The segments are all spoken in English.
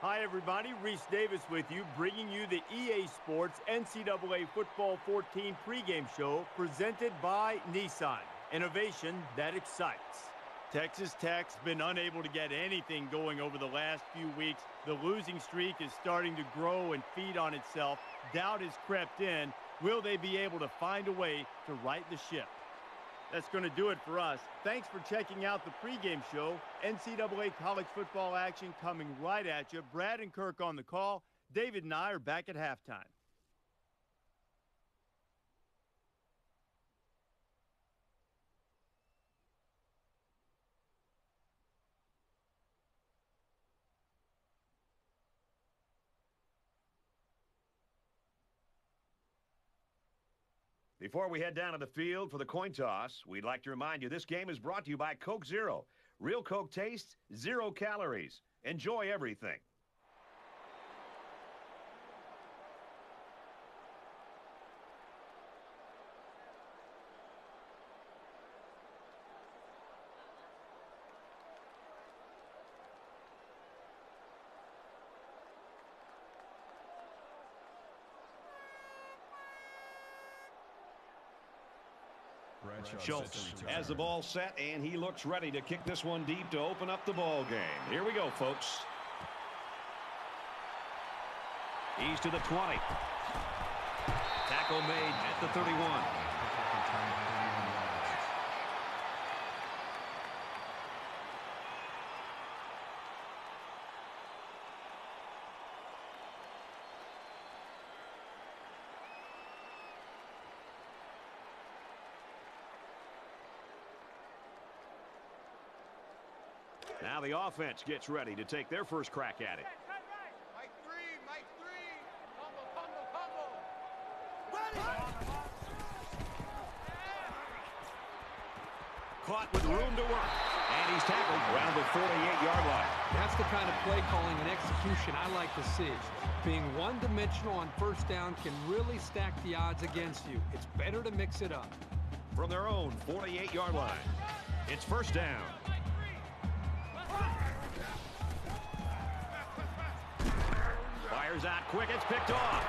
Hi, everybody. Reese Davis with you, bringing you the EA Sports NCAA Football 14 pregame show presented by Nissan. Innovation that excites. Texas Tech's been unable to get anything going over the last few weeks. The losing streak is starting to grow and feed on itself. Doubt has crept in. Will they be able to find a way to right the ship? That's going to do it for us. Thanks for checking out the pregame show. NCAA college football action coming right at you. Brad and Kirk on the call. David and I are back at halftime. Before we head down to the field for the coin toss, we'd like to remind you this game is brought to you by Coke Zero. Real Coke tastes, 0 calories. Enjoy everything. Schultz has the ball set, and he looks ready to kick this one deep to open up the ball game. Here we go, folks. He's to the 20. Tackle made at the 31. Now the offense gets ready to take their first crack at it. Mike 3, Mike 3. Combo. Caught with room to work. And he's tackled around the 48-yard line. That's the kind of play calling and execution I like to see. Being one-dimensional on first down can really stack the odds against you. It's better to mix it up. From their own 48-yard line, it's first down. Fires out quick. It's picked off.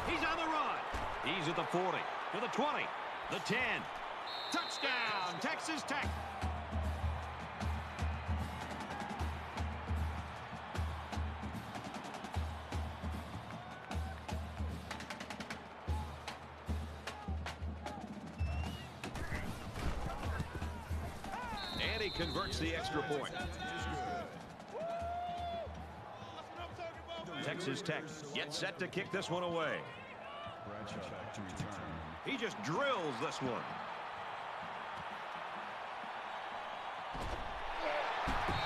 He's on the run. He's at the 40, to the 20, the 10. Touchdown, Texas Tech. And he converts the extra point. Texas Tech gets set to kick this one away. He just drills this one.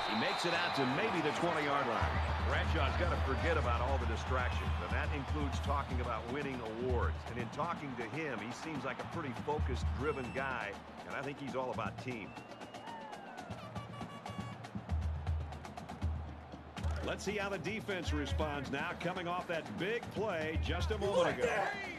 He makes it out to maybe the 20-yard line. Bradshaw's got to forget about all the distractions, and that includes talking about winning awards. And in talking to him, he seems like a pretty focused, driven guy, and I think he's all about team. Let's see how the defense responds now, coming off that big play just a moment ago.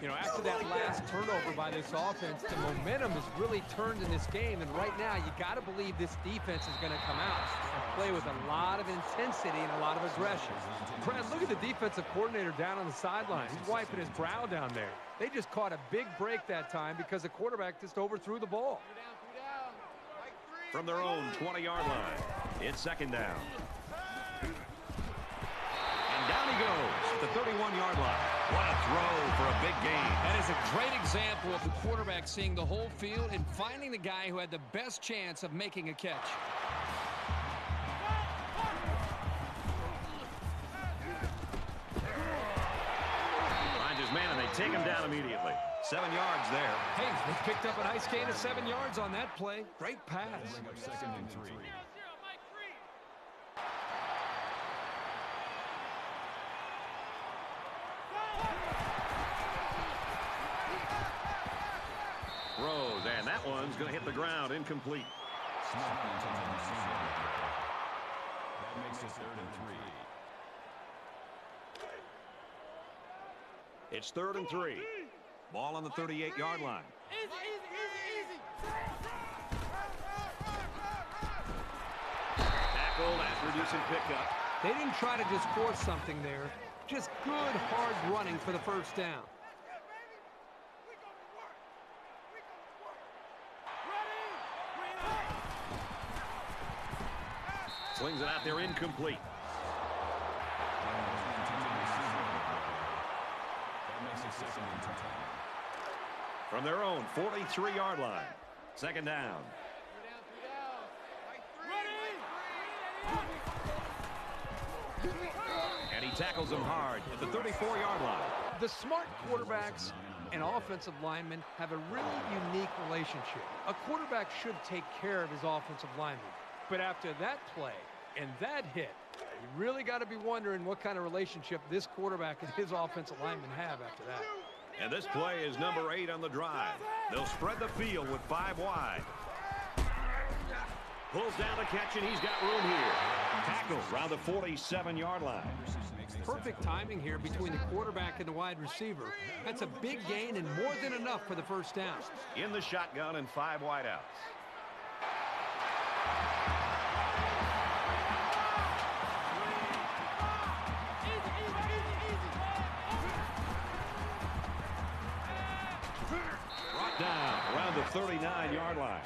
You know, after that last turnover by this offense, the momentum has really turned in this game, and right now you got to believe this defense is going to come out and play with a lot of intensity and a lot of aggression. Brad, look at the defensive coordinator down on the sideline. He's wiping his brow down there. They just caught a big break that time because the quarterback just overthrew the ball. From their own 20-yard line, it's second down. Down he goes at the 31-yard line. What a throw for a big gain. That is a great example of the quarterback seeing the whole field and finding the guy who had the best chance of making a catch. Finds his man, and they take him down immediately. 7 yards there. Hey, they picked up a nice gain of 7 yards on that play. Great pass. Bring up second and 3. Throws, and that one's going to hit the ground incomplete. That makes it 3rd and 3. It's 3rd and 3. Ball on the 38-yard line. Easy. Tackled after reducing pickup. They didn't try to just force something there. Just good, hard running for the first down. Slings it out there incomplete. From their own 43-yard line. Second down. And he tackles him hard at the 34-yard line. The smart quarterbacks and offensive linemen have a really unique relationship. A quarterback should take care of his offensive lineman. But after that play and that hit, you really got to be wondering what kind of relationship this quarterback and his offensive lineman have after that. And this play is number 8 on the drive. They'll spread the field with 5 wide. Pulls down the catch, and he's got room here. Tackle around the 47-yard line. Perfect timing here between the quarterback and the wide receiver. That's a big gain and more than enough for the first down. In the shotgun and 5 wideouts. Brought down around the 39-yard line.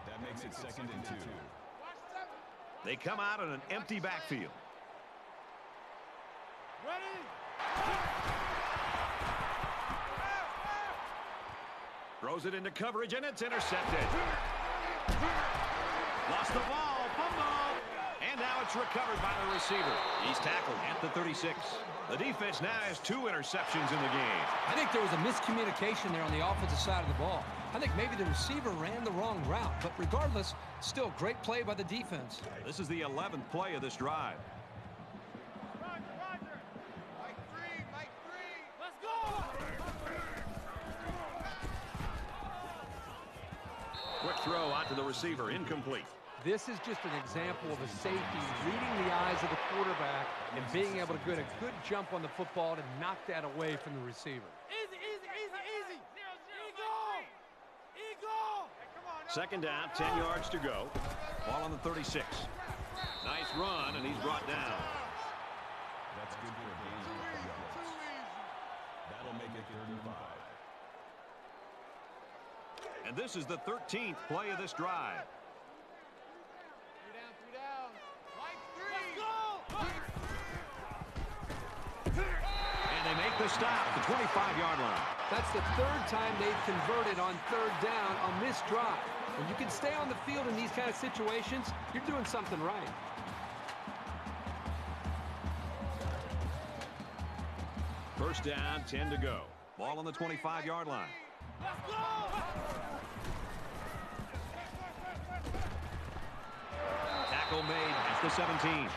That makes it 2nd and 2. They come out in an empty backfield. Throws it into coverage, and it's intercepted. Lost the ball, fumble, and now it's recovered by the receiver. He's tackled at the 36. The defense now has 2 interceptions in the game. I think there was a miscommunication there on the offensive side of the ball. I think maybe the receiver ran the wrong route, but regardless, still great play by the defense. This is the 11th play of this drive. Roger. Mike 3. Let's go. Quick throw out to the receiver, incomplete. This is just an example of a safety reading the eyes of the quarterback and being able to get a good jump on the football to knock that away from the receiver. Easy. Eagle. Second down, 10 yards to go. Ball on the 36. Nice run, and he's brought down. That's good for a gain of a couple yards. That'll make it 35. And this is the 13th play of this drive. 3 down. Mike 3. And they make the stop at the 25-yard line. That's the 3rd time they've converted on 3rd down on this drive. When you can stay on the field in these kind of situations, you're doing something right. First down, 10 to go. Ball on the 25-yard line. Let's go. Tackle made at the 17.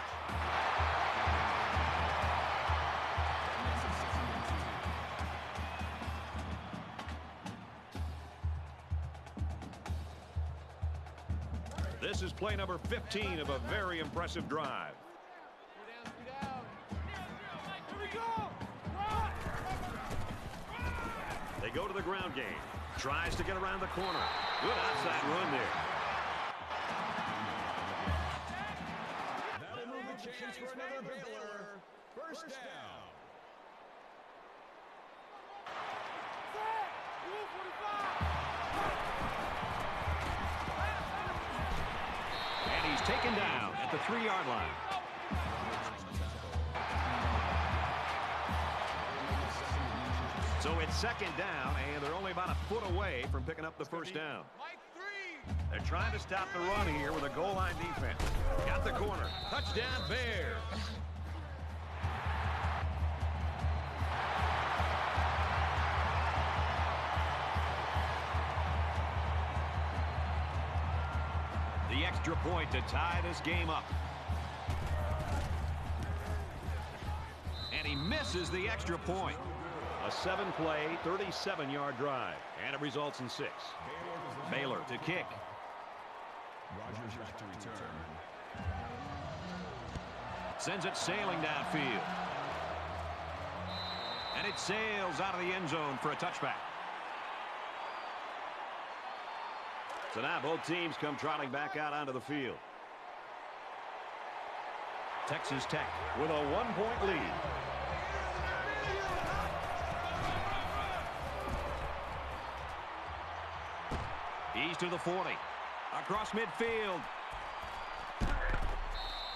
This is play number 15 of a very impressive drive. 3 down. Here we go. They go to the ground game. Tries to get around the corner. Good outside run there. That'll move the chains for another Baylor. First down. And he's taken down at the 3-yard line. So it's second down, and they're only about a foot away from picking up the first down. Mike 3. They're trying to stop the run here with a goal line defense. Got the corner. Touchdown, Bears. The extra point to tie this game up. And he misses the extra point. A 7-play, 37-yard drive. And it results in 6. Baylor to kick. Rogers back to return. Sends it sailing downfield. And it sails out of the end zone for a touchback. So now both teams come trotting back out onto the field. Texas Tech with a 1-point lead. He's to the 40. Across midfield.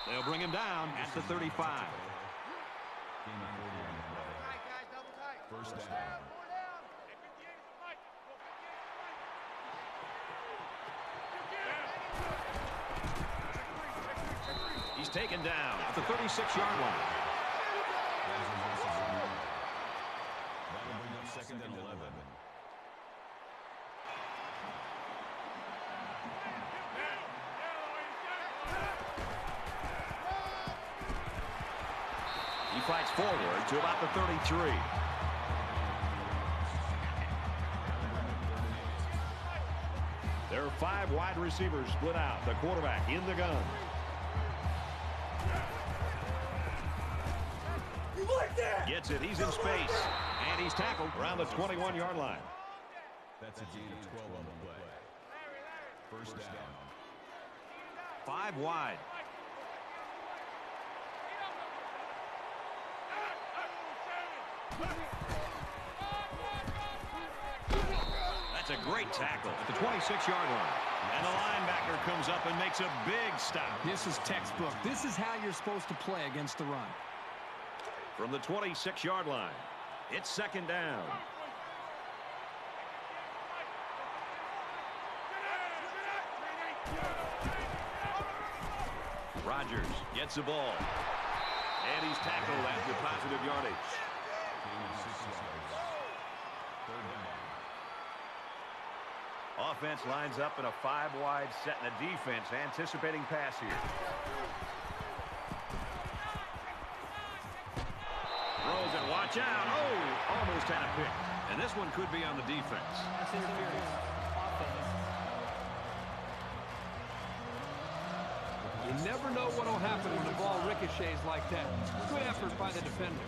They'll bring him down at the 35. First down. He's taken down at the 36-yard line. That'll bring up second and 11. He fights forward to about the 33. There are 5 wide receivers split out. The quarterback in the gun. Gets it. He's in space. And he's tackled around the 21-yard line. That's a gain of 12 on the play. First down. 5 wide. That's a great tackle at the 26-yard line. And the linebacker comes up and makes a big stop. This is textbook. This is how you're supposed to play against the run. From the 26-yard line, it's second down. Rodgers gets the ball. And he's tackled after positive yardage. Gain of 6 yards. Third down. Offense lines up in a 5-wide set, and a defense anticipating pass here. Throws it, watch out. Oh, almost had a pick. And this one could be on the defense. That's interference. Offense. You never know what will happen when the ball ricochets like that. Good effort by the defender.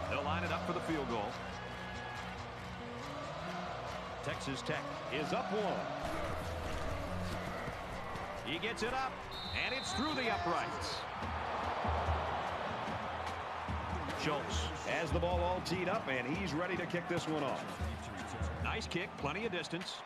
They'll line it up for the field goal. Texas Tech is up 1. He gets it up, and it's through the uprights. Schultz has the ball all teed up, and he's ready to kick this one off. Nice kick, plenty of distance.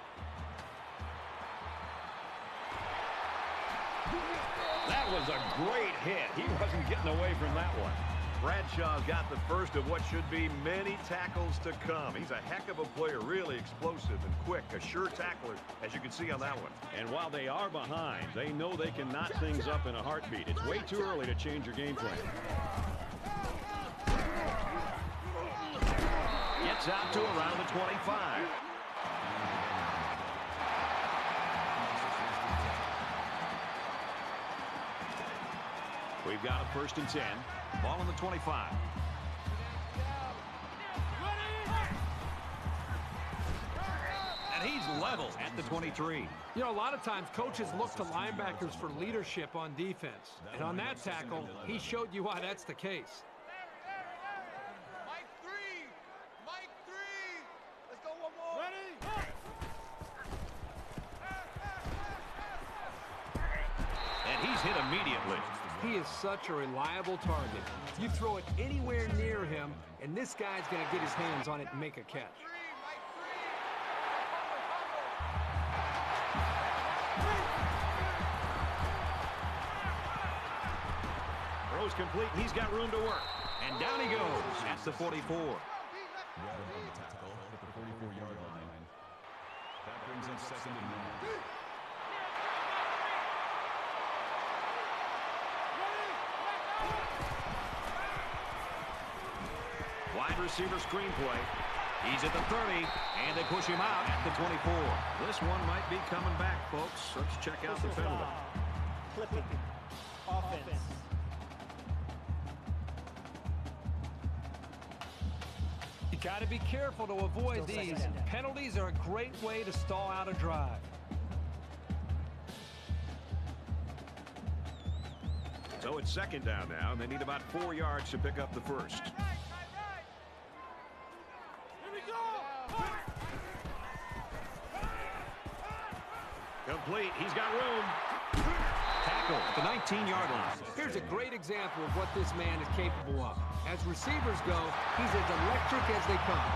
That was a great hit. He wasn't getting away from that one. Bradshaw's got the first of what should be many tackles to come. He's a heck of a player, really explosive and quick, a sure tackler, as you can see on that one. And while they are behind, they know they can knot things up in a heartbeat. It's way too early to change your game plan. Gets out to around the 25. We've got a 1st and 10. Ball on the 25. And he's level at the 23. You know, a lot of times coaches look to linebackers for leadership on defense. And on that tackle, he showed you why that's the case. Mike 3. Mike 3. Let's go one more. Ready? And he's hit immediately. He is such a reliable target. You throw it anywhere near him, and this guy's going to get his hands on it and make a catch. Throws complete, and he's got room to work. And down he goes at the 44. Grab him on the tackle at the 44-yard line. That brings up second and 9. Wide receiver screen play. He's at the 30, and they push him out at the 24. This one might be coming back, folks. Let's check out the penalty. Flipping. Offense. You got to be careful to avoid these. Penalties are a great way to stall out a drive. So it's second down now, and they need about 4 yards to pick up the first. complete. He's got room. Tackle at the 19-yard line. Here's a great example of what this man is capable of. As receivers go, he's as electric as they come.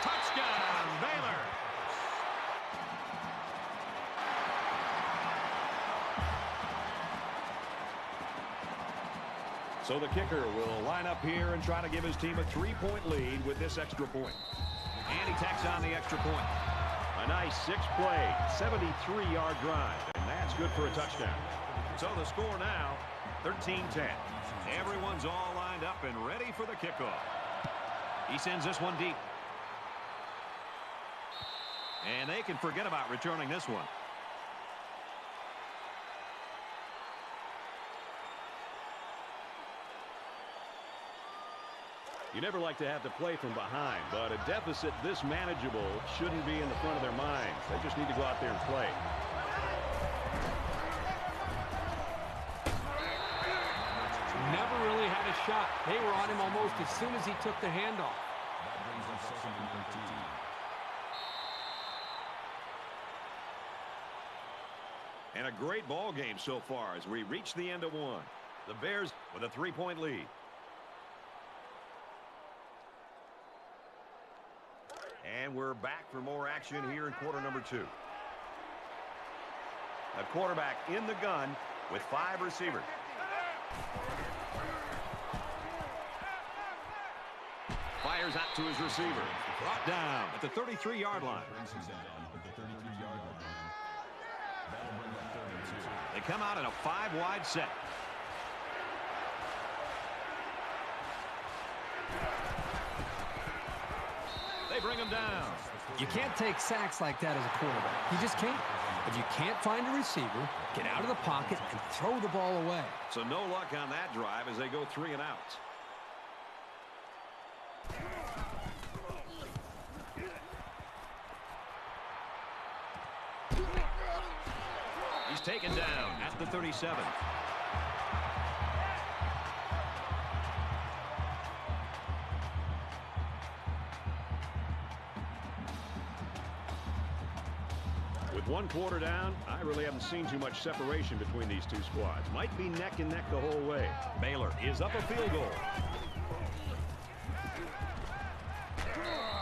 Touchdown, Baylor. So the kicker will line up here and try to give his team a 3-point lead with this extra point. And he tacks on the extra point. A nice 6-play, 73-yard drive. And that's good for a touchdown. So the score now, 13-10. Everyone's all lined up and ready for the kickoff. He sends this one deep. And they can forget about returning this one. You never like to have to play from behind, but a deficit this manageable shouldn't be in the front of their minds. They just need to go out there and play. Never really had a shot. They were on him almost as soon as he took the handoff. That brings up second and 13. And a great ball game so far as we reach the end of one. The Bears with a 3-point lead. And we're back for more action here in quarter number 2. A quarterback in the gun with 5 receivers. Fires out to his receiver. Brought down at the 33-yard line. They come out in a 5-wide set. They bring him down. You can't take sacks like that as a quarterback. You just can't. If you can't find a receiver, get out of the pocket and throw the ball away. So no luck on that drive as they go 3 and out. He's taken down at the 37. With 1 quarter down, I really haven't seen too much separation between these two squads. Might be neck and neck the whole way. Baylor is up a field goal.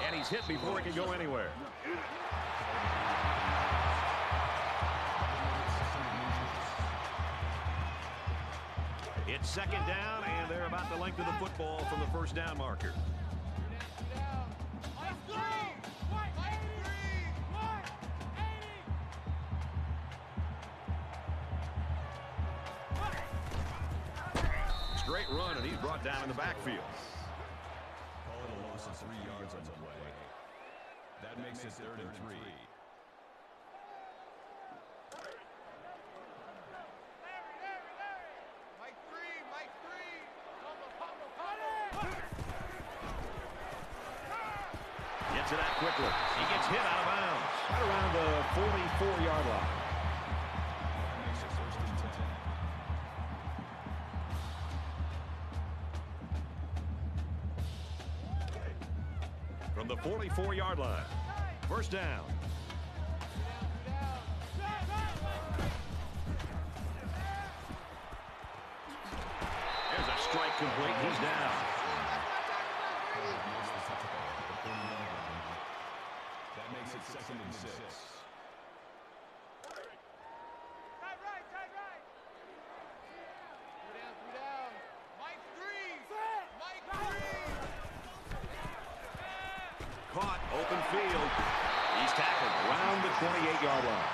And he's hit before he can go anywhere. It's second down, and they're about the length of the football from the first down marker. Straight run, and he's brought down in the backfield. Call it a loss of 3 yards on the way. That makes it 3rd and 3. Gets it out quickly. He gets hit out of bounds. Right around the 44-yard line. That makes it 1st and 10. From the 44-yard line. First down. There's a strike complete. He's down. That makes it 2nd and 6. Caught, open field. He's tackled around the 28-yard line.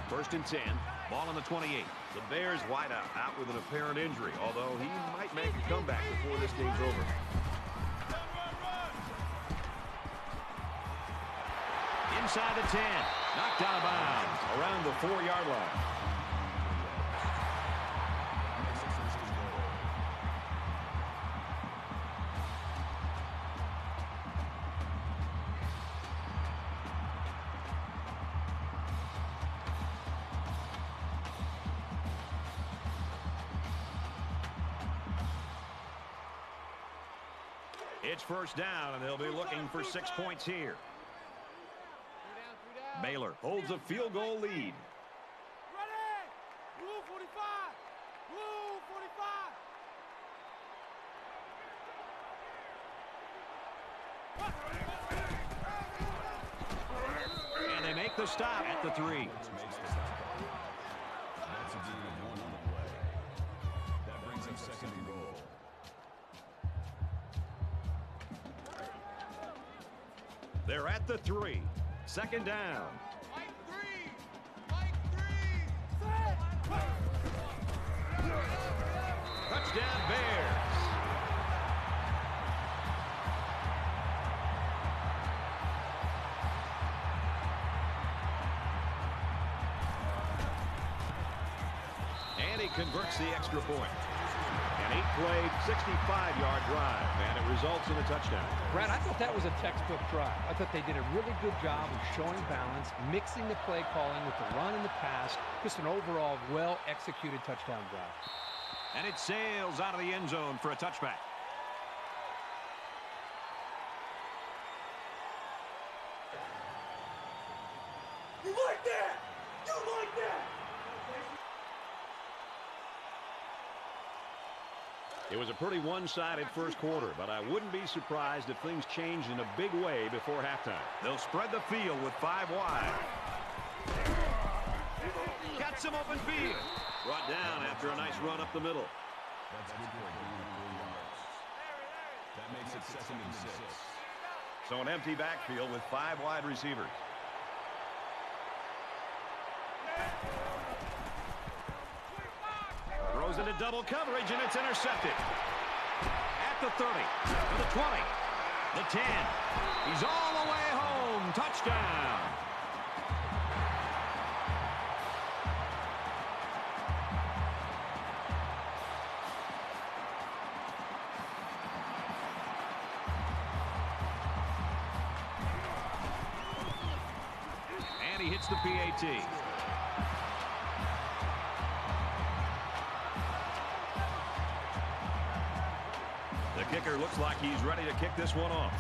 First and 10. Ball on the 28. The Bears wideout out with an apparent injury, although he might make a comeback before this game's over. Inside the 10. Knocked out of bounds around the 4-yard line. It's first down, and they'll be looking for 6 points here. Baylor holds a field goal lead. Rule 45. Rule 45. And they make the stop at the 3. That's a gain of 1 on the play. That brings up second and goal. They're at the 3. Second down. Mike 3. Mike 3. Touchdown Bears. And he converts the extra point. An 8-play, 65-yard drive, and it results in a touchdown. Brad, I thought that was a textbook drive. I thought they did a really good job of showing balance, mixing the play calling with the run and the pass. Just an overall well-executed touchdown drive. And it sails out of the end zone for a touchback. You like that? You like that? It was a pretty one-sided first quarter, but I wouldn't be surprised if things changed in a big way before halftime. They'll spread the field with 5 wide. Got some open field. Brought down after a nice run up the middle. That's good for a gain of 4 yards. That makes it second and 6. So an empty backfield with 5 wide receivers. Throws into double coverage, and it's intercepted. At the 30, to the 20, the 10. He's all the way home. Touchdown. And he hits the PAT. The kicker looks like he's ready to kick this one off.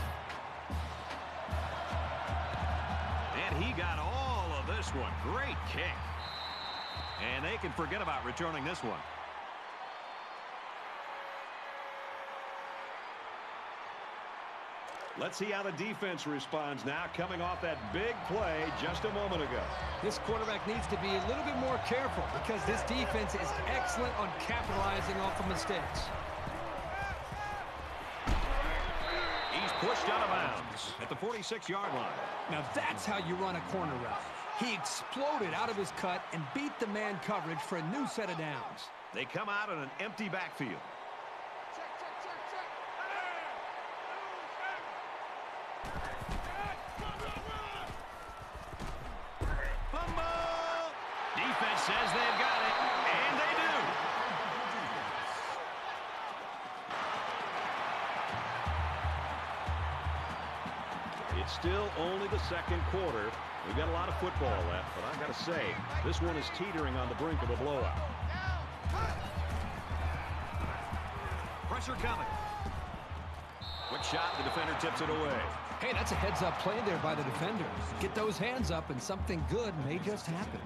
And he got all of this one. Great kick. And they can forget about returning this one. Let's see how the defense responds now, coming off that big play just a moment ago. This quarterback needs to be a little bit more careful because this defense is excellent on capitalizing off of mistakes. He's pushed out of bounds at the 46-yard line. Now that's how you run a corner route. He exploded out of his cut and beat the man coverage for a new set of downs. They come out in an empty backfield. Fumble! Defense says they've got it, and they do. It's still only the second quarter. We've got a lot of football left, but I've got to say, this one is teetering on the brink of a blowout. Pressure coming. Quick shot, the defender tips it away. Hey, that's a heads-up play there by the defender. Get those hands up and something good may just happen.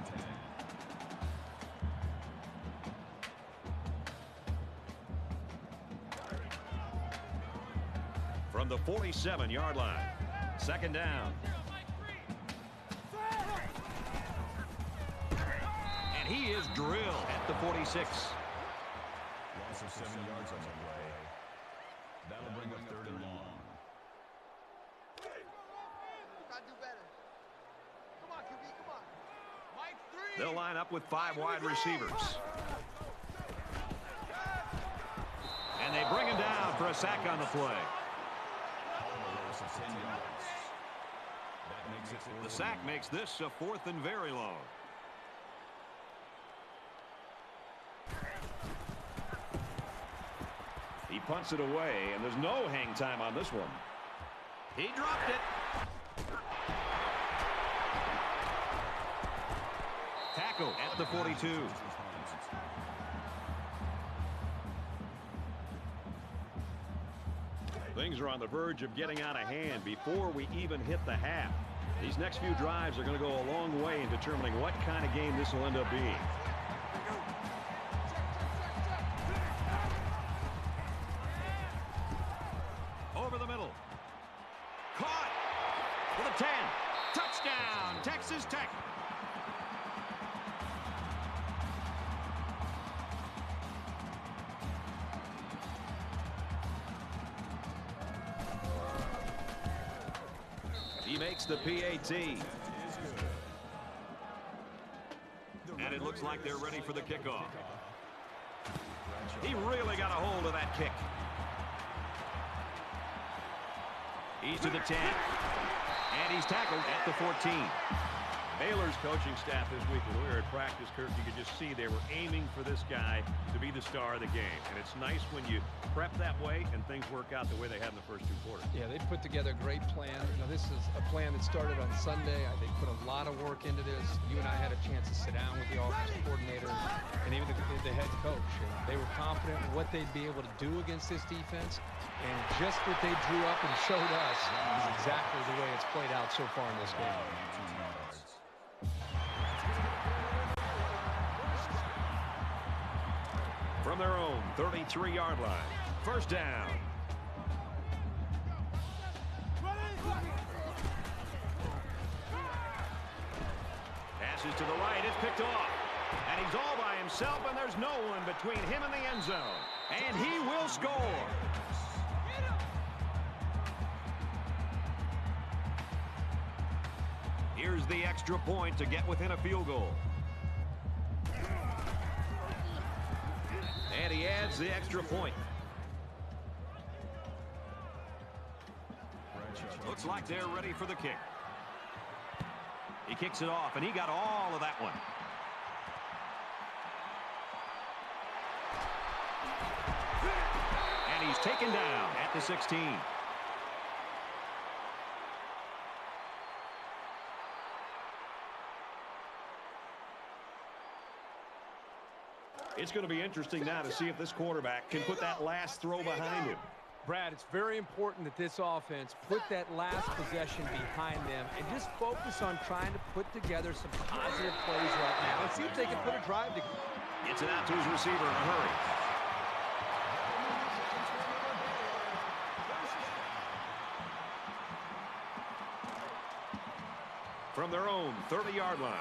From the 47-yard line. Second down. And he is drilled at the 46. Loss of 7 yards on the play. That'll bring up 3rd and long. Gotta do better. Come on, QB, come on. Mike 3. They'll line up with 5 wide receivers. And they bring him down for a sack on the play. Loss of 10 yards. That makes it 4th The sack makes this a 4th and very long. He punts it away, and there's no hang time on this one. He dropped it. Tackle at the 42. Things are on the verge of getting out of hand before we even hit the half. These next few drives are going to go a long way in determining what kind of game this will end up being. Over the middle. Caught for the 10. Touchdown, Texas Tech. He makes the PAT. And it looks like they're ready for the kickoff. He really got a hold of that kick. He's to the 10. And he's tackled at the 14. Baylor's coaching staff this week, when we were at practice, Kirk, you could just see they were aiming for this guy to be the star of the game. And it's nice when you prep that way and things work out the way they have in the first 2 quarters. Yeah, they put together a great plan. You know, this is a plan that started on Sunday. They put a lot of work into this. You and I had a chance to sit down with the offensive coordinator and even the head coach. And they were confident in what they'd be able to do against this defense. And just what they drew up and showed us is exactly the way it's played out so far in this game. From their own 33-yard line. First down. Passes to the right. It's picked off. And he's all by himself, and there's no one between him and the end zone. And he will score. Here's the extra point to get within a field goal. And he adds the extra point. Looks like they're ready for the kick. He kicks it off, and he got all of that one. And he's taken down at the 16. It's going to be interesting now to see if this quarterback can put that last throw behind him. Brad, it's very important that this offense put that last possession behind them and just focus on trying to put together some positive plays right now and see if they can put a drive together. Gets it out to his receiver in a hurry. From their own 30-yard line,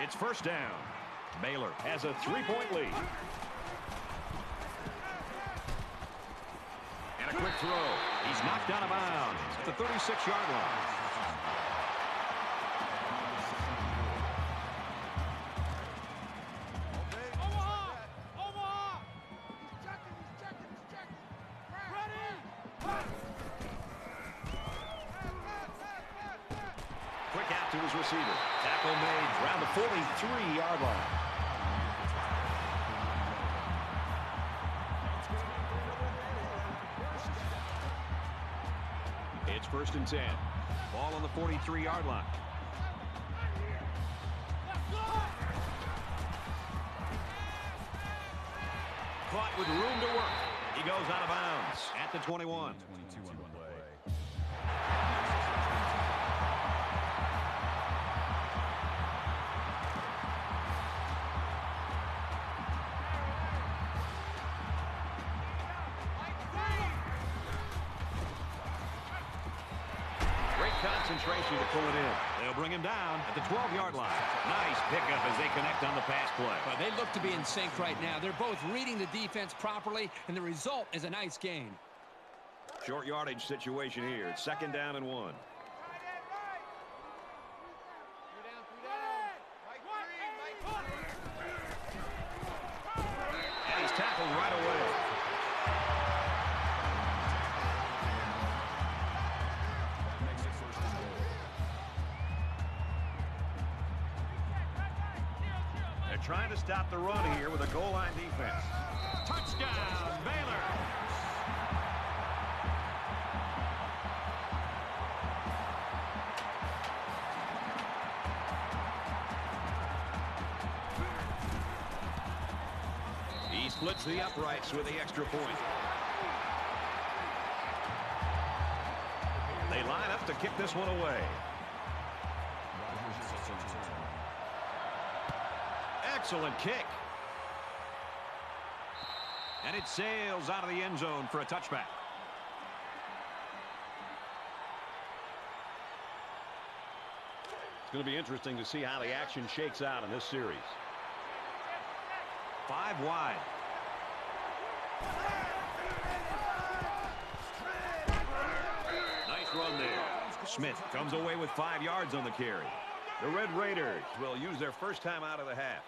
it's first down. Baylor has a 3-point lead. And a quick throw. He's knocked out of bounds at the 36-yard line. Quick out to his receiver. Tackle made around the 43-yard line. It's first and 10. Ball on the 43-yard line. Caught with room to work. He goes out of bounds at the 21. 22 on the play. Concentration to pull it in. They'll bring him down at the 12-yard line. Nice pickup as they connect on the pass play. Well, they look to be in sync right now. They're both reading the defense properly, and the result is a nice gain. Short yardage situation here. It's second down and 1. And he's tackled right away. Trying to stop the run here with a goal line defense. Touchdown, Baylor. He splits the uprights with the extra point. They line up to kick this one away. Excellent kick. And it sails out of the end zone for a touchback. It's going to be interesting to see how the action shakes out in this series. 5 wide. Nice run there. Smith comes away with 5 yards on the carry. The Red Raiders will use their first time out of the half.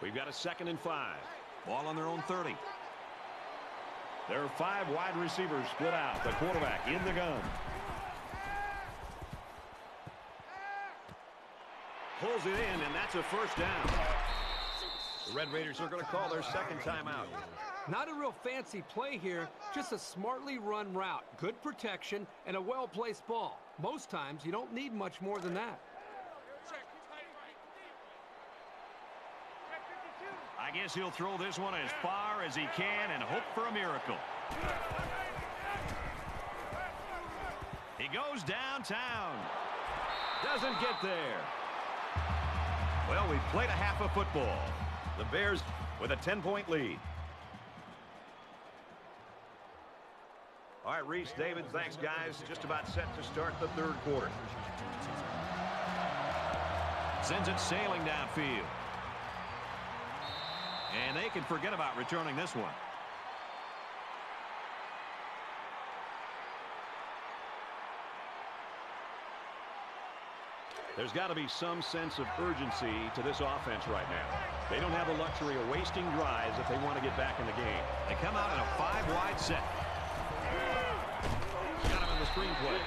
We've got a 2nd and 5. Ball on their own 30. There are 5 wide receivers split out. The quarterback in the gun. Pulls it in, and that's a first down. The Red Raiders are going to call their 2nd timeout. Not a real fancy play here, just a smartly run route. Good protection and a well-placed ball. Most times, you don't need much more than that. I guess he'll throw this one as far as he can and hope for a miracle. He goes downtown. Doesn't get there. Well, we played a half of football. The Bears with a 10-point lead. All right, Reese, David, thanks, guys. Just about set to start the 3rd quarter. Sends it sailing downfield. And they can forget about returning this one. There's got to be some sense of urgency to this offense right now. They don't have the luxury of wasting drives if they want to get back in the game. They come out in a 5 wide set. Got him in the screenplay.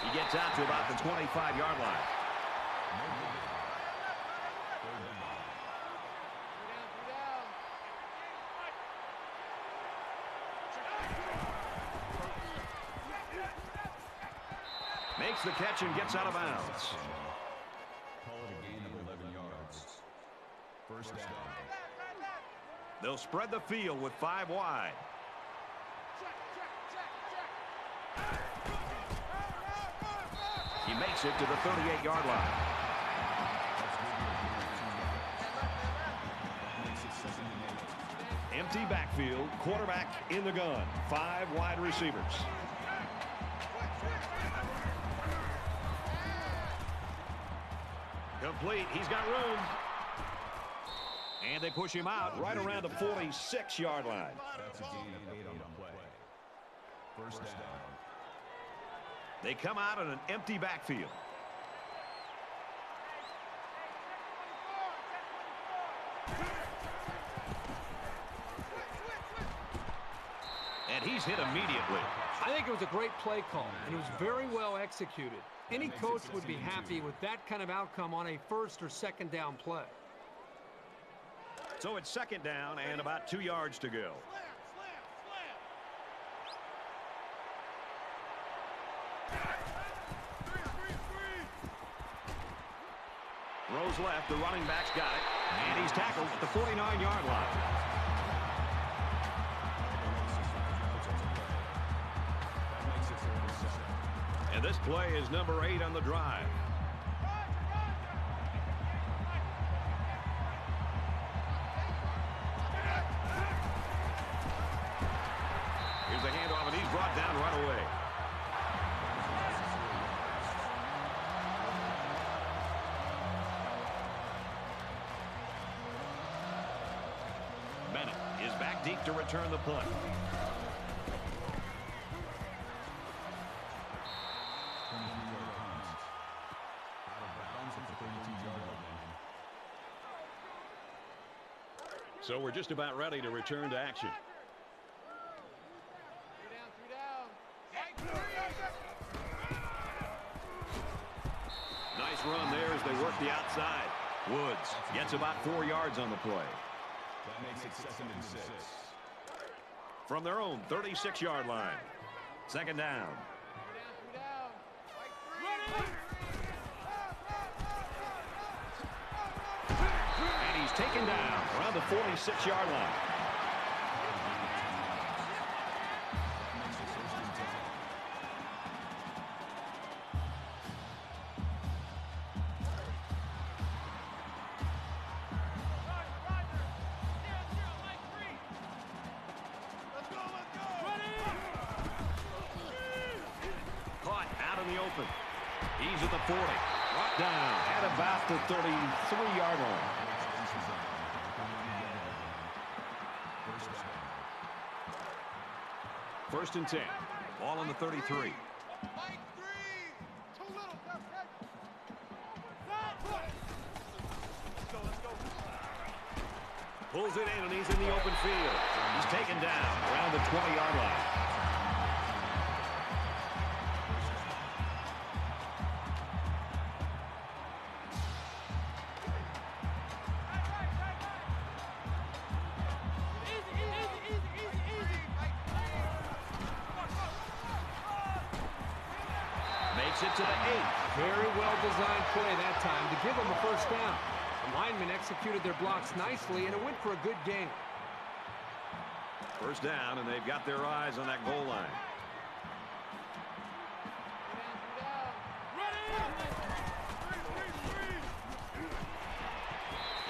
He gets out to about the 25-yard line. Makes the catch and gets out of bounds. Call it a gain of 11 yards. First down. They'll spread the field with 5 wide. He makes it to the 38-yard line. Empty backfield, quarterback in the gun. 5 wide receivers. Complete. He's got room. And they push him out right around the 46-yard line. That's a gain of 8 on the play. First down. They come out in an empty backfield. And he's hit immediately. I think it was a great play call, and it was very well executed. Any coach would be happy with that kind of outcome on a 1st or 2nd down play. So it's 2nd down and about 2 yards to go. Throws left, the running back's got it, and he's tackled at the 49-yard line. And this play is number 8 on the drive. Here's the handoff, and he's brought down right away. Bennett is back deep to return the punt. So we're just about ready to return to action. Nice run there as they work the outside. Woods gets about 4 yards on the play. That makes it 2nd and 6. From their own 36-yard line. 2nd down. And he's taken down around the 46-yard line. Caught out in the open. He's at the 40. Brought down at about the 33-yard line. First and 10. Ball on the 33. Pulls it in, and he's in the open field. He's taken down around the 20-yard line. Makes it to the 8. Very well-designed play that time to give them a first down. The linemen executed their blocks nicely, and it went for a good gain. First down, and they've got their eyes on that goal line.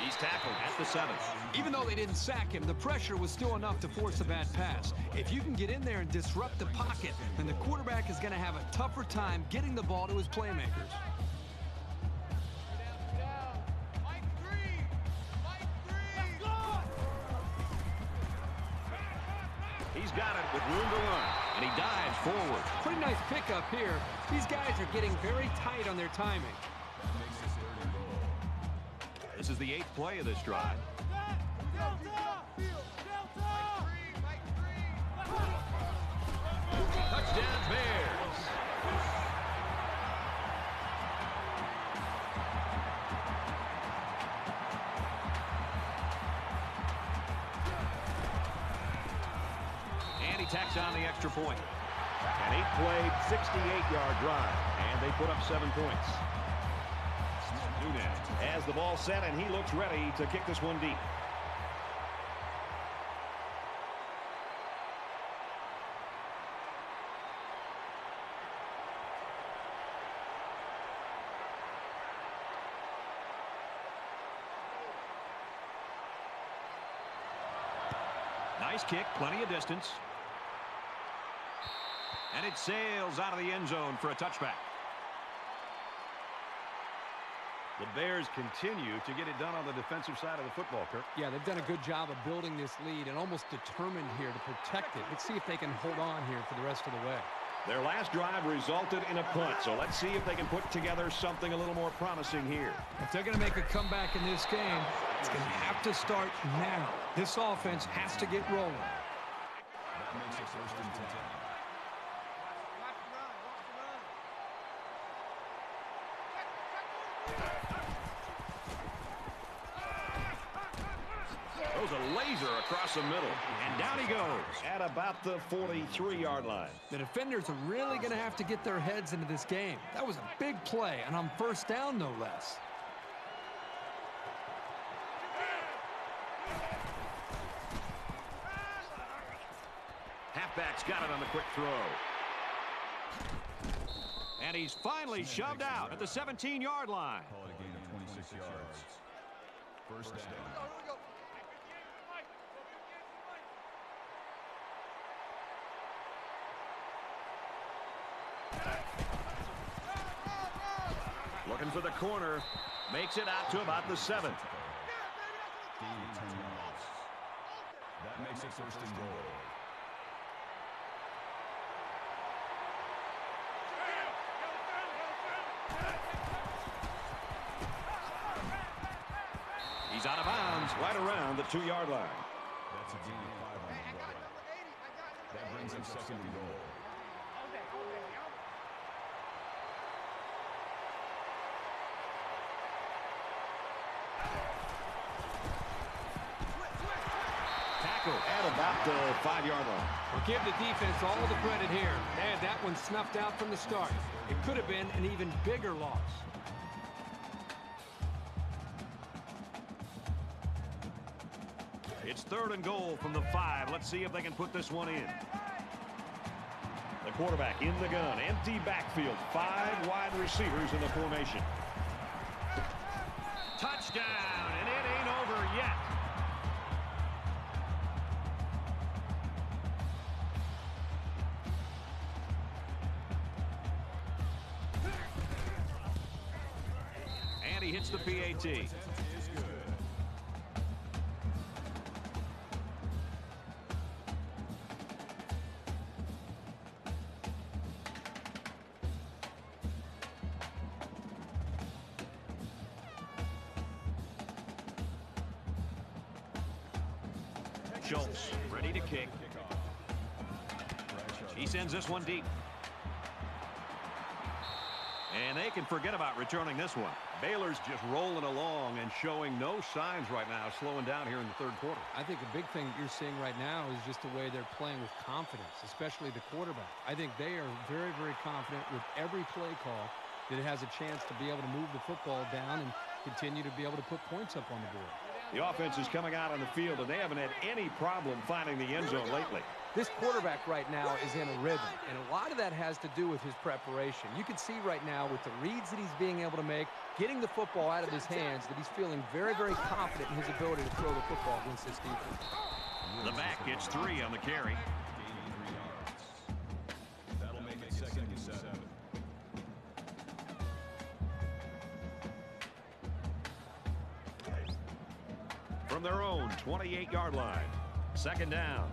He's tackled at the 7. Even though they didn't sack him, the pressure was still enough to force a bad pass. If you can get in there and disrupt the pocket, then the quarterback is going to have a tougher time getting the ball to his playmakers. He's got it with room to run, and he dives forward. Pretty nice pickup here. These guys are getting very tight on their timing. This is the 8th play of this drive. Touchdown, Bears. And he tacks on the extra point. An 8-play, 68-yard drive, and they put up 7 points. Nunez has the ball set, and he looks ready to kick this one deep. Nice kick, plenty of distance. And it sails out of the end zone for a touchback. The Bears continue to get it done on the defensive side of the football, Kirk. Yeah, they've done a good job of building this lead and almost determined here to protect it. Let's see if they can hold on here for the rest of the way. Their last drive resulted in a punt, so let's see if they can put together something a little more promising here. If they're going to make a comeback in this game, it's going to have to start now. This offense has to get rolling. That makes it first and 10. Throws a laser across the middle, and down he goes at about the 43-yard line. The defenders are really going to have to get their heads into this game. That was a big play, and on first down, no less. Halfback's got it on the quick throw. And he's finally shoved out at the 17-yard line. Call it a gain of 26 yards. First down. Looking for the corner. Makes it out to about the 7. Gain of 10 yards. That makes it first and goal. He's out of bounds right around the 2-yard line. That's a gain of 5 on the play. That brings him second and goal. tackle. At about the 5-yard line. Well, give the defense all the credit here. They had that one snuffed out from the start. It could have been an even bigger loss. It's 3rd and goal from the 5. Let's see if they can put this one in. The quarterback in the gun. Empty backfield. 5 wide receivers in the formation. Touchdown, and it ain't over yet. And he hits the PAT. Schultz ready to kick. He sends this one deep. And they can forget about returning this one. Baylor's just rolling along and showing no signs right now, slowing down here in the 3rd quarter. I think a big thing that you're seeing right now is just the way they're playing with confidence, especially the quarterback. I think they are very, very confident with every play call that it has a chance to be able to move the football down and continue to be able to put points up on the board. The offense is coming out on the field, and they haven't had any problem finding the end zone lately. This quarterback right now is in a rhythm, and a lot of that has to do with his preparation. You can see right now with the reads that he's being able to make, getting the football out of his hands, that he's feeling very, very confident in his ability to throw the football against this defense. The back gets 3 on the carry. That'll make it 2nd and 7. From their own 28-yard line. 2nd down.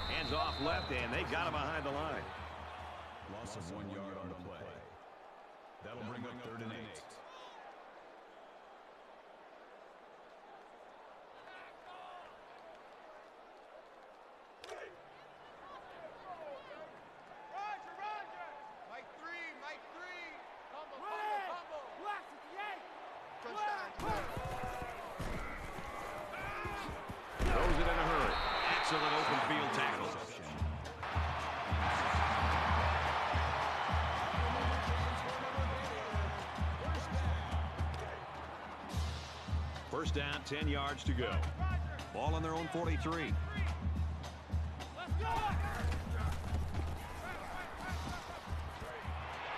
Hands off left, and they got him behind the line. Loss of 1 yard on the play. That'll bring up 3rd and 8. Mike 3. Combo. Touchdown. Throws it in a hurry. Excellent open field tackle. First down, 10 yards to go. Ball on their own 43.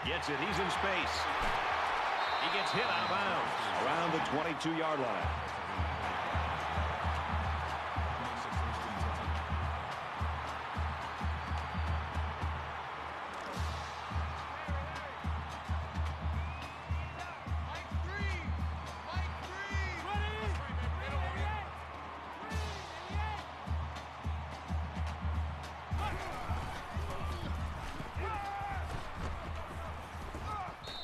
Gets it. He's in space. He gets hit out of bounds around the 22-yard line.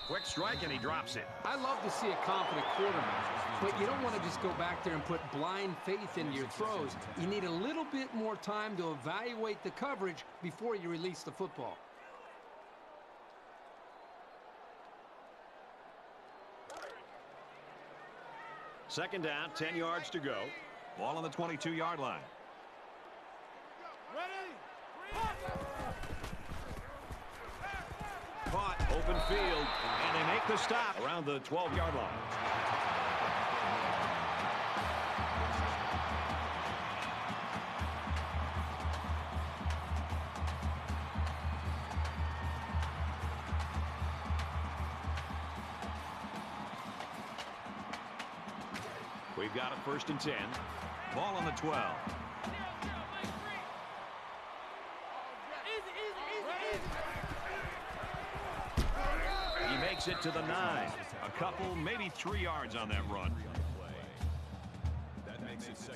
Quick strike, and he drops it. I love to see a confident quarterback, but you don't want to just go back there and put blind faith into your throws. You need a little bit more time to evaluate the coverage before you release the football. Second down, 10 yards to go. Ball on the 22-yard line. Caught, open field, and they make the stop around the 12-yard line. We've got it 1st and 10. Ball on the 12. He makes it to the 9. A couple, maybe 3 yards on that run.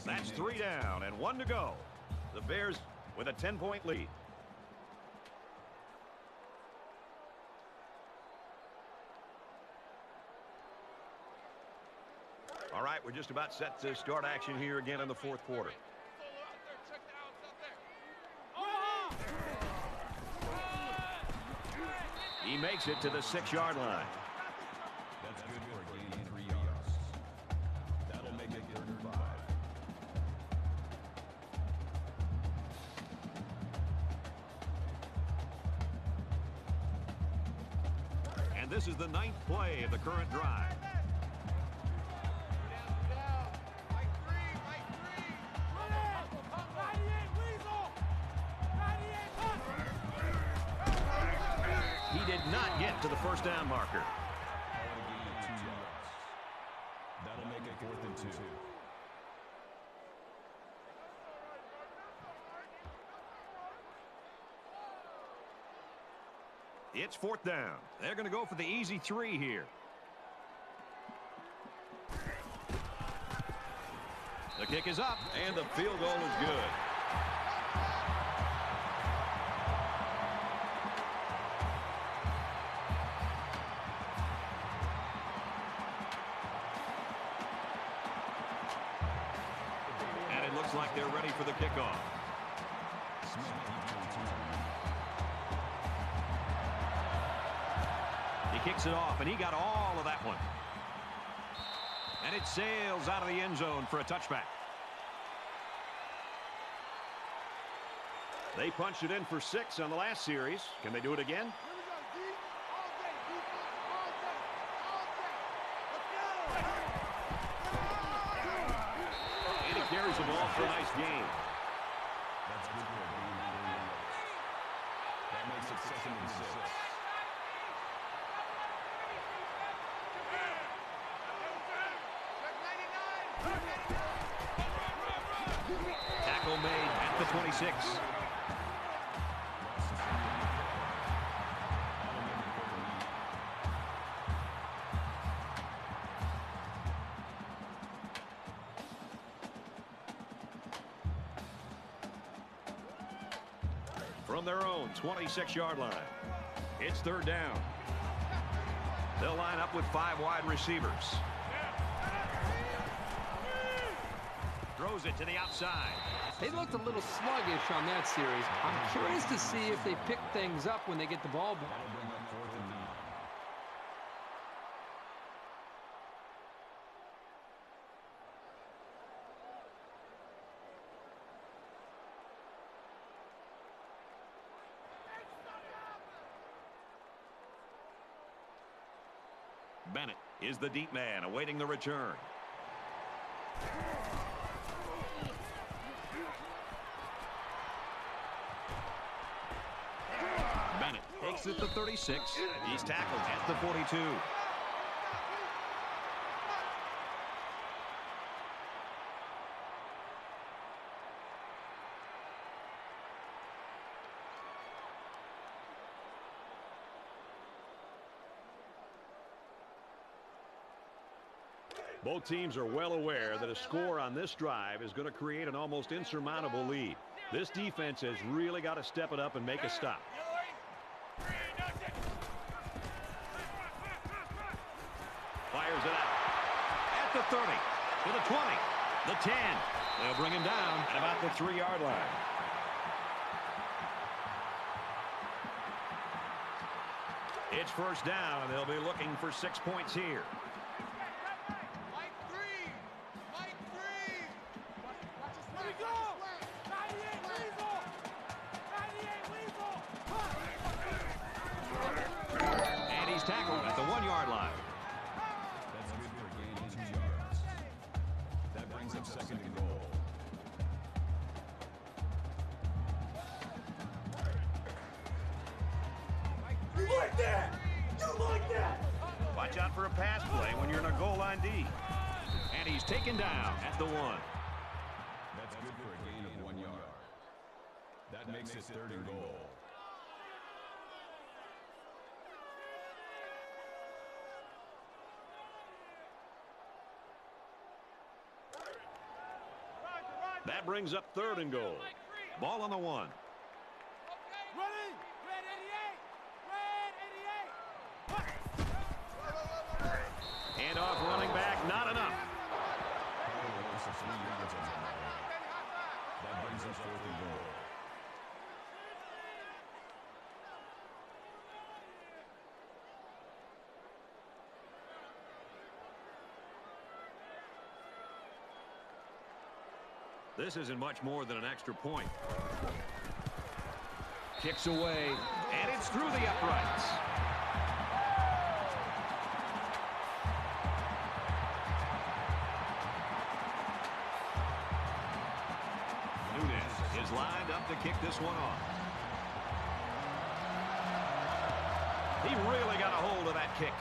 That's 3 down and 1 to go. The Bears with a 10-point lead. All right, we're just about set to start action here again in the 4th quarter. He makes it to the 6-yard line. That's good for a gain of 3 yards. And this is the 9th play of the current drive. He did not get to the first down marker. That'll make it 4th and 2. It's 4th down. They're going to go for the easy 3 here. The kick is up, and the field goal is good. And it looks like they're ready for the kickoff. He kicks it off, and he got all of that one. And it sails out of the end zone for a touchback. They punched it in for 6 on the last series. Can they do it again? And he carries the ball for a nice gain. That's good for a gain. That makes it 2nd and 6. Tackle made at the 26. From their own 26-yard line, it's 3rd down. They'll line up with 5 wide receivers. Throws it to the outside. They looked a little sluggish on that series. I'm curious to see if they pick things up when they get the ball back. That'll bring up 4th and 9. Bennett is the deep man awaiting the return. Bennett takes it to 36. He's tackled at the 42. Both teams are well aware that a score on this drive is going to create an almost insurmountable lead. This defense has really got to step it up and make a stop. Fires it out. At the 30, to the 20, the 10. They'll bring him down at about the 3-yard line. It's 1st down, and they'll be looking for 6 points here. And he's tackled at the 1-yard line. That's good for a gain of 2 yards. That brings up 2nd and goal. You like that? You like that? Watch out for a pass play when you're in a goal line D. And he's taken down at the 1. That's good for a gain of 1 yard. That makes it 3rd and goal. That brings up 3rd and goal. Ball on the 1. Ready? Red 88! Red 88! And off running back, not enough. That brings us 4th and goal. This isn't much more than an extra point. Kicks away, and it's through the uprights. is lined up to kick this one off. He really got a hold of that kick.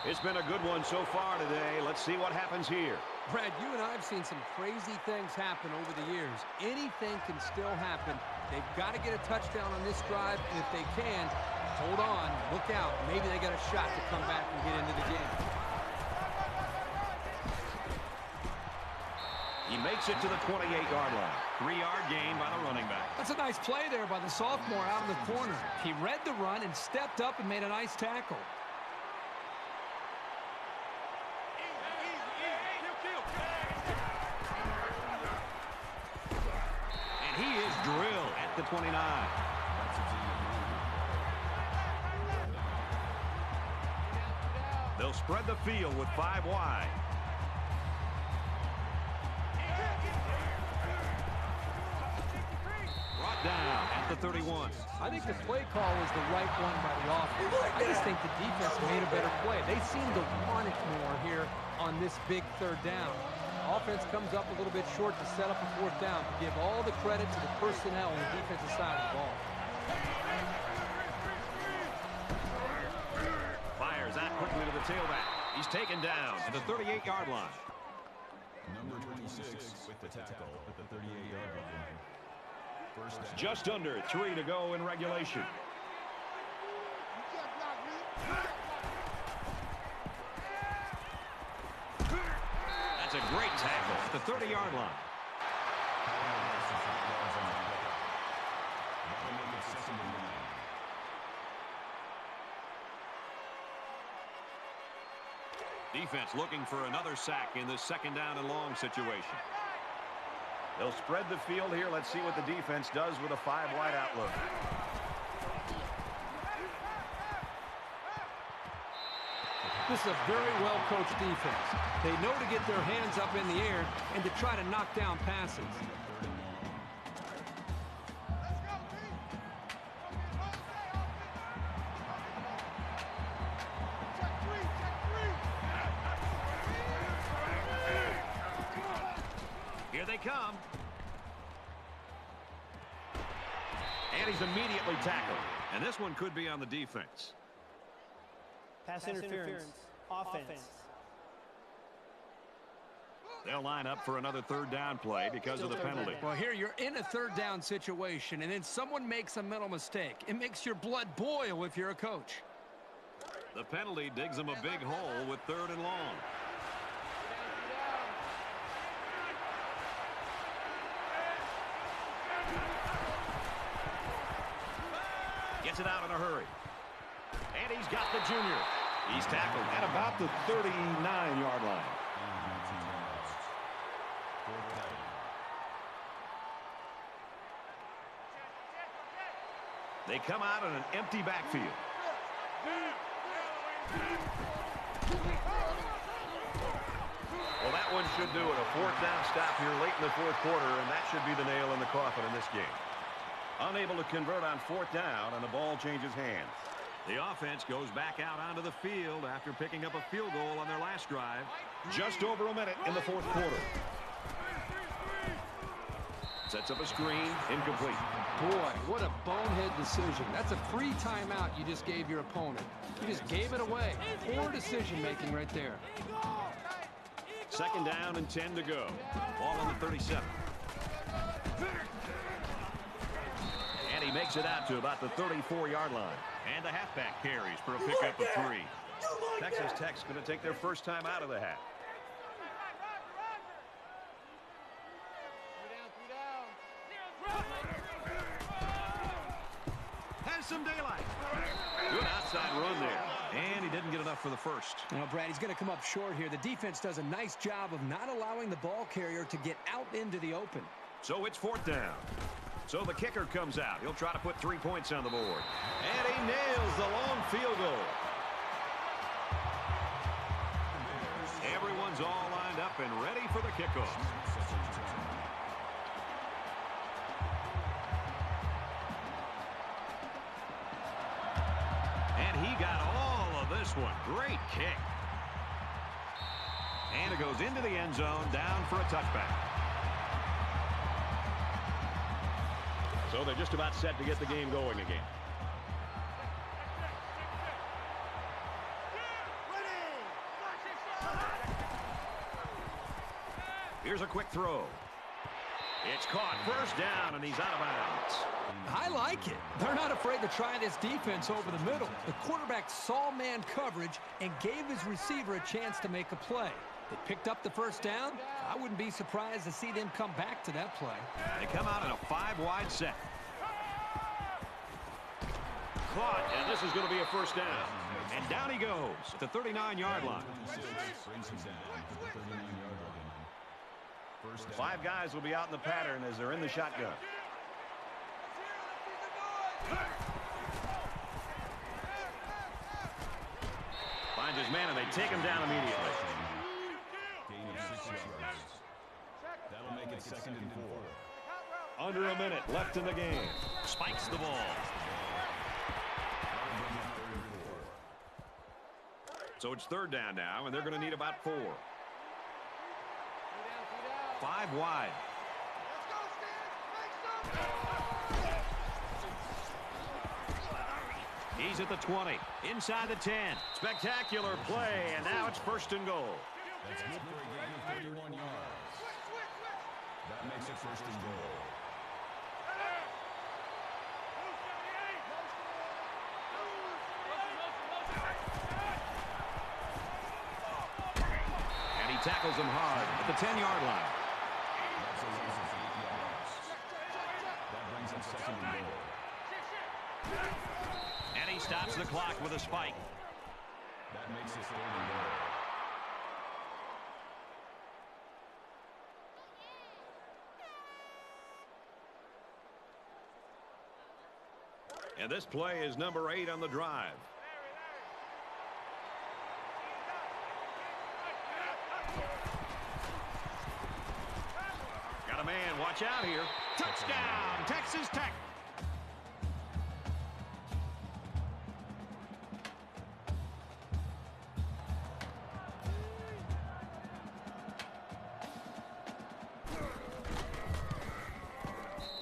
It's been a good one so far today. Let's see what happens here. Brad, you and I have seen some crazy things happen over the years. Anything can still happen. They've got to get a touchdown on this drive, and if they can, hold on, look out. Maybe they got a shot to come back and get into the game. He makes it to the 28-yard line. 3-yard gain by the running back. That's a nice play there by the sophomore out in the corner. He read the run and stepped up and made a nice tackle. And he is drilled at the 29. They'll spread the field with 5 wide. Brought down at the 31. I think the play call was the right one by the offense. I just think the defense made a better play. They seem to want it more here on this big 3rd down. Offense comes up a little bit short to set up a 4th down. Give all the credit to the personnel on the defensive side of the ball. Fires out quickly to the tailback. He's taken down at the 38-yard line. Number 26 with the tackle at the 38-yard line. First down. Just under 3 to go in regulation. That's a great tackle at the 30-yard line. Defense looking for another sack in this 2nd down and long situation. They'll spread the field here. Let's see what the defense does with a 5-wide outlook. This is a very well-coached defense. They know to get their hands up in the air and to try to knock down passes. Here they come. And he's immediately tackled. And this one could be on the defense. Pass interference. Offense. They'll line up for another 3rd down play because of the penalty. Well, here you're in a 3rd down situation, and then someone makes a mental mistake. It makes your blood boil if you're a coach. The penalty digs them a big hole with 3rd and long. Gets it out in a hurry. And he's got the junior. He's tackled at about the 39-yard line. They come out in an empty backfield. Well, that one should do it. A 4th down stop here late in the 4th quarter, and that should be the nail in the coffin in this game. Unable to convert on 4th down, and the ball changes hands. The offense goes back out onto the field after picking up a field goal on their last drive. Just over a minute in the 4th quarter. Sets up a screen, incomplete. Boy, what a bonehead decision. That's a free timeout you just gave your opponent. You just gave it away. Poor decision-making right there. 2nd down and 10 to go. Ball on the 37. And he makes it out to about the 34-yard line. And the halfback carries for a pickup of 3. Texas Tech's going to take their first time out of the half. Has some daylight. Good outside run there. And he didn't get enough for the first. You know, Brad, he's going to come up short here. The defense does a nice job of not allowing the ball carrier to get out into the open. So it's 4th down. So the kicker comes out. He'll try to put 3 points on the board. And he nails the long field goal. Everyone's all lined up and ready for the kickoff. And he got all of this one. Great kick. And it goes into the end zone, down for a touchback. So they're just about set to get the game going again. Here's a quick throw. It's caught. First down, and he's out of bounds. I like it. They're not afraid to try this defense over the middle. The quarterback saw man coverage and gave his receiver a chance to make a play. They picked up the first down. I wouldn't be surprised to see them come back to that play. They come out in a 5-wide set. Caught, and this is going to be a first down. And down he goes at the 39-yard line. 5 guys will be out in the pattern as they're in the shotgun. Finds his man, and they take him down immediately. Gain of 6 yards. That'll make it 2nd and 4. Under a minute left in the game. Spikes the ball. So it's 3rd down now, and they're going to need about 4. 5 wide. He's at the 20. Inside the 10. Spectacular play, and now it's 1st and goal. That's good for a gain of 31 yards. That makes it 1st and goal. And he tackles him hard at the 10-yard line. That's a loss of 8 yards. That brings him 2nd and goal. And he stops the clock with a spike. That makes it 3rd and goal. And this play is number 8 on the drive. Got a man. Watch out here. Touchdown, Texas Tech.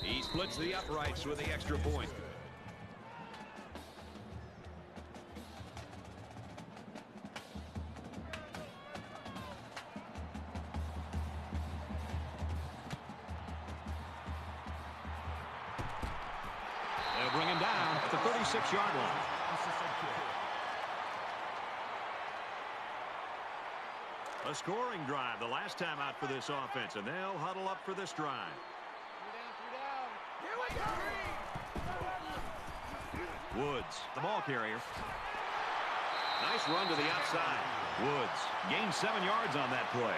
He splits the uprights with the extra point. They'll bring him down at the 36-yard line. A scoring drive the last time out for this offense, and they'll huddle up for this drive. Woods, the ball carrier. Nice run to the outside. Woods gained 7 yards on that play.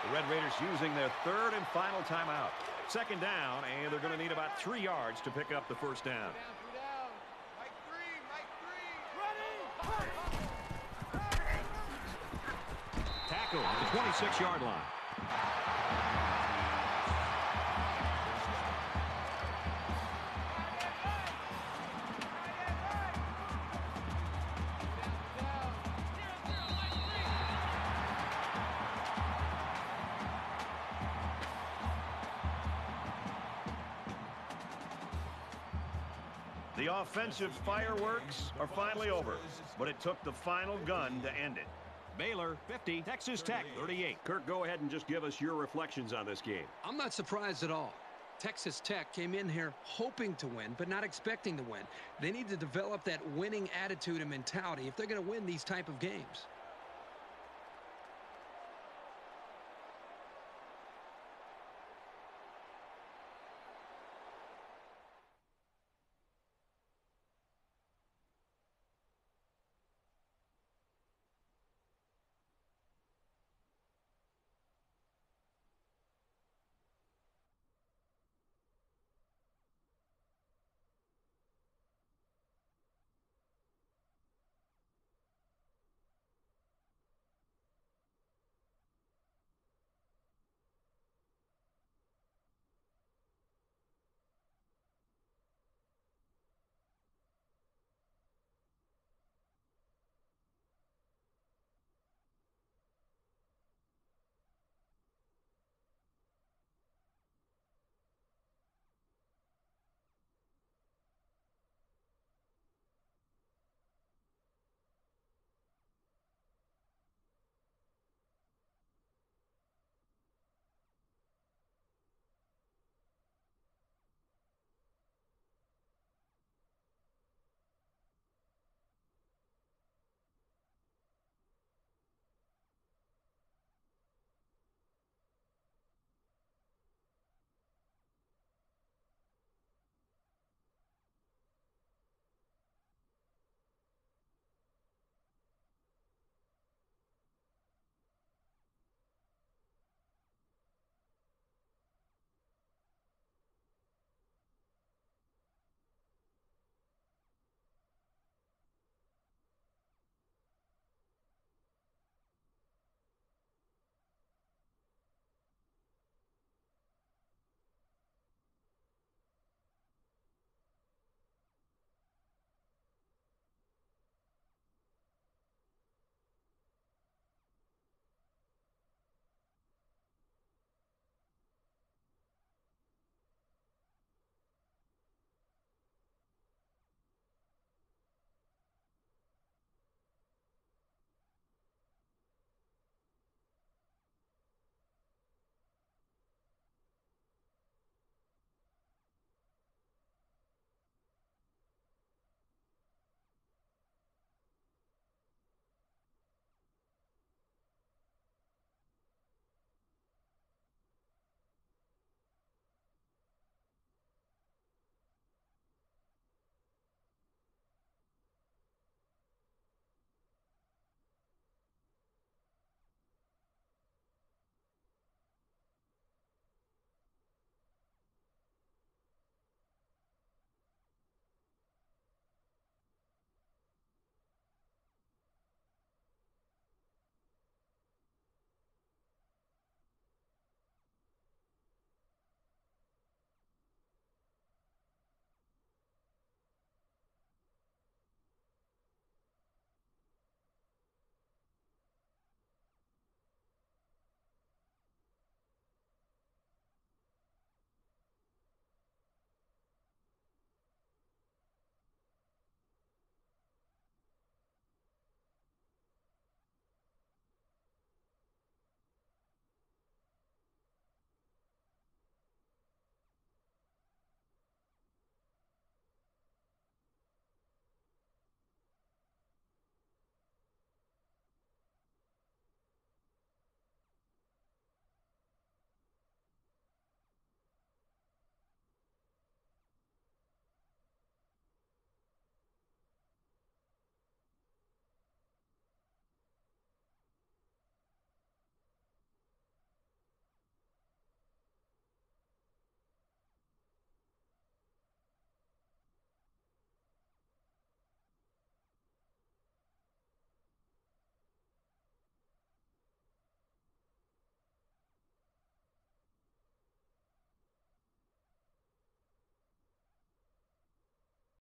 The Red Raiders using their 3rd and final timeout. 2nd down, and they're going to need about 3 yards to pick up the first down. Tackle at the 26-yard line. The offensive fireworks are finally over, but it took the final gun to end it. Baylor 50, Texas Tech 38. Kirk, go ahead and just give us your reflections on this game. I'm not surprised at all. Texas Tech came in here hoping to win, but not expecting to win. They need to develop that winning attitude and mentality if they're going to win these type of games.